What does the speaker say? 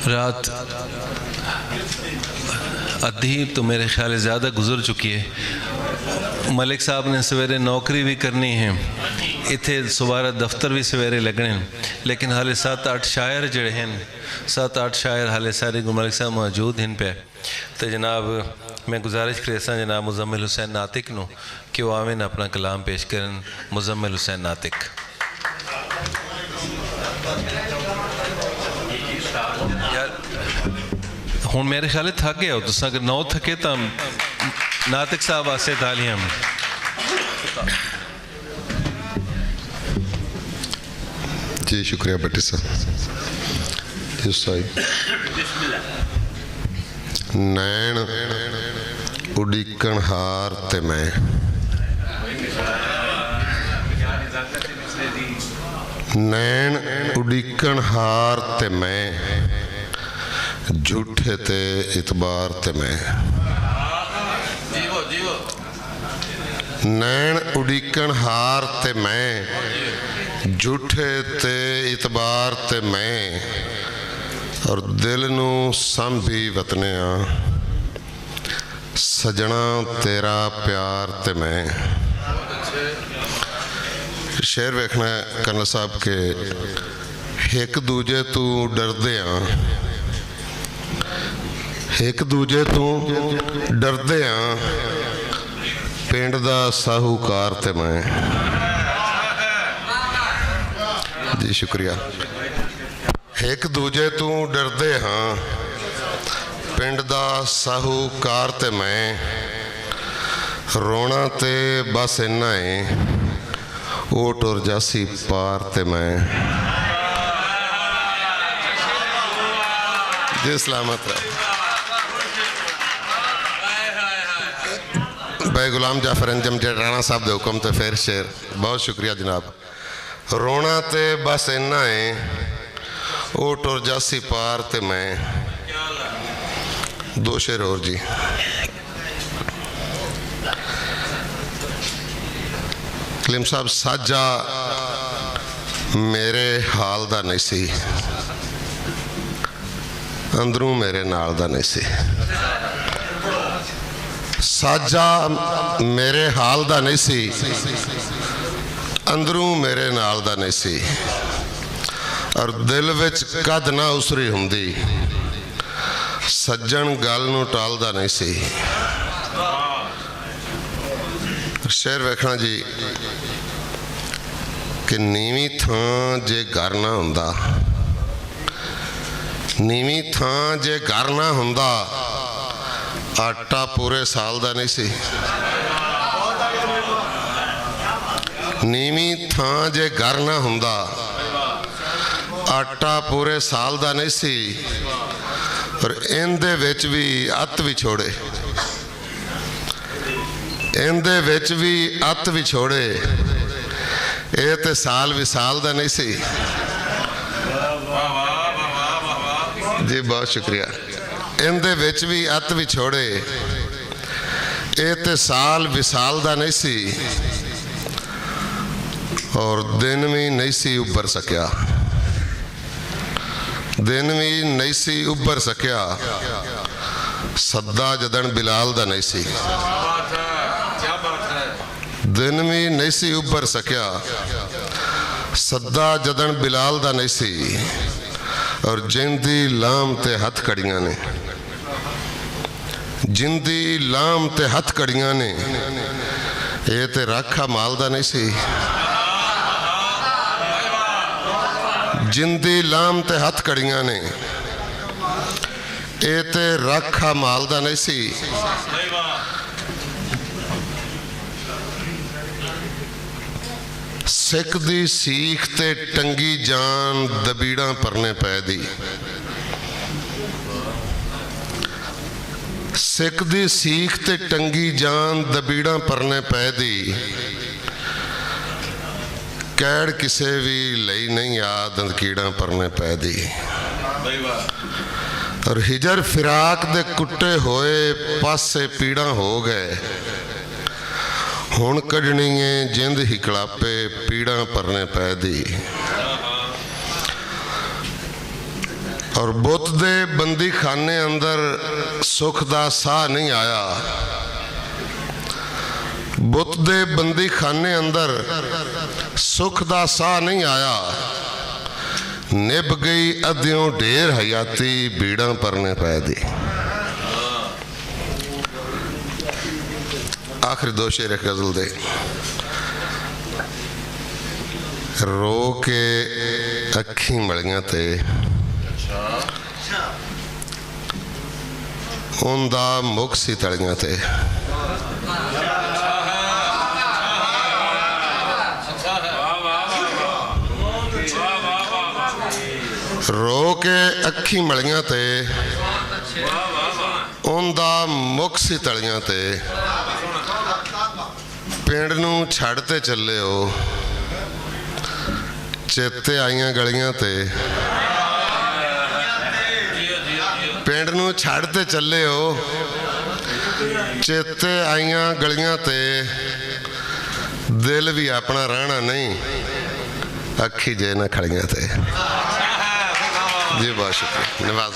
रात आधी तो मेरे ख्याल ज़्यादा गुजर चुकी है। मलिक साहब ने सवेरे नौकरी भी करनी है, इतने सुबारा दफ्तर भी सवेरे लगने, लेकिन हाले 7-8 शायर जड़े हैं, 7-8 शायर हाले सारे मलिक साहब मौजूद हैं पे। तो जनाब मैं गुजारिश करेसा जनाब मुजम्मिल हुसैन नातिक नो कि वो आवें अपना कलाम पेश करन। मुजम्मिल हुसैन नातिक। यार हूँ मेरे ख्याल थक गया हो तुस, अगर नौ थके तो नातिक साहब वास्ते तालियां। जी शुक्रिया भट्टी साहब। नैन उड़ीकण हार ते मैं, नैन उड़ीकण हार ते मैं, झूठे ते इतबार ते मैं। नैन उड़ीकण हार ते मैं, झूठे ते इतबार ते मैं, और दिल नू सांभी वतनिया, सजना तेरा प्यार ते मैं। शेर वेखना कर्नल साहब के, एक दूजे तू डरदे हाँ, एक दूजे तू डरदे हाँ, पिंड दा साहूकार ते मैं। जी शुक्रिया। एक दूजे तू डरदे हाँ, पिंड दा साहूकार ते मैं, रोना ते बस इन्ना है, ओ टुर जासी पार ते मैं। जी सलामत रहो। भाई गुलाम जाफर अंजम जे राणा साहब दे हुक्म ते फिर शेर। बहुत शुक्रिया जनाब। रोना ते बस इन्ना है, ओ टुर जासी पार ते मैं। दो शेर और जी। कलीम साहब साजा मेरे हाल दा नहीं सी, अंदरों मेरे नाल दा नहीं सी। साजा मेरे हाल दा नहीं सी, अंदरों मेरे नाल दा नहीं सी, और दिल विच कद ना उसरी हुंदी, सज्जन गल नूं टालदा नहीं सी। शेर वेखना जी कि नीवी थां जे घर ना हुंदा, नीवी थां जे घर ना हुंदा, आटा पूरे साल दा नहीं सी। नीवी थां जे घर ना हुंदा, आटा पूरे साल दा नहीं सी, और इंदे विच भी अत विछोड़े, इंदे विच भी अत विछोड़े, ये ते साल विसाल दा नहीं सी। जी बहुत शुक्रिया। इंदे विच भी अत विछोड़े, ये ते साल विसाल दा नहीं सी, और दिन भी नहीं सी उभर सकिया, दिन भी नहीं सी उभर सकिया, सदा जदन बिलाल दा नहीं सी। दिन भी नहीं सी उभर सकिया, सदा जदन बिलाल दा नहीं सी, और जिंदी लाम ते हथ कड़ियां ने, जिंदी लाम ते हथ कड़ियां ने, ये ते राखा माल दा नहीं सी। जिंदी लाम ते हथ कड़ियां ने, ये ते राखा माल दा नहीं सी। सिख दी सीख ते टंगी जान दबीड़ा परने पै दी, सिख दी सीख ते टंगी जान दबीड़ा परने पै दी, कैड़ किसे भी लई नहीं याद कीड़ा परने पै दी। और हिजर फिराक दे कुट्टे होए पासे पीड़ा हो गए, हुण कढ़नी है जिंद हिकड़ापे पीड़ा परने पै दी। और बुत दे बंदी खाने अंदर सुख दा साह नहीं आया। बुत दे बंदी खाने अंदर सुख दा साह नहीं आया। निभ गई अद्यों ढेर हयाती बीड़ा परने पै दी। आखिरी दो शेर गजल दे। रो के अखी मलियां ते उनदा मुख सी तलियां ते। रो के अखी मलियां ते उनदा मुख सी तलियां ते। पिंड नूं छड्ड ते चले हो चेते आईयां गलियां ते। पिंड नूं छड्ड ते चले हो चेते आईयां गलियां ते। दिल भी अपना रहना नहीं अखी जे ना खड़ियां ते। जी बहुत शुक्रिया नवाज।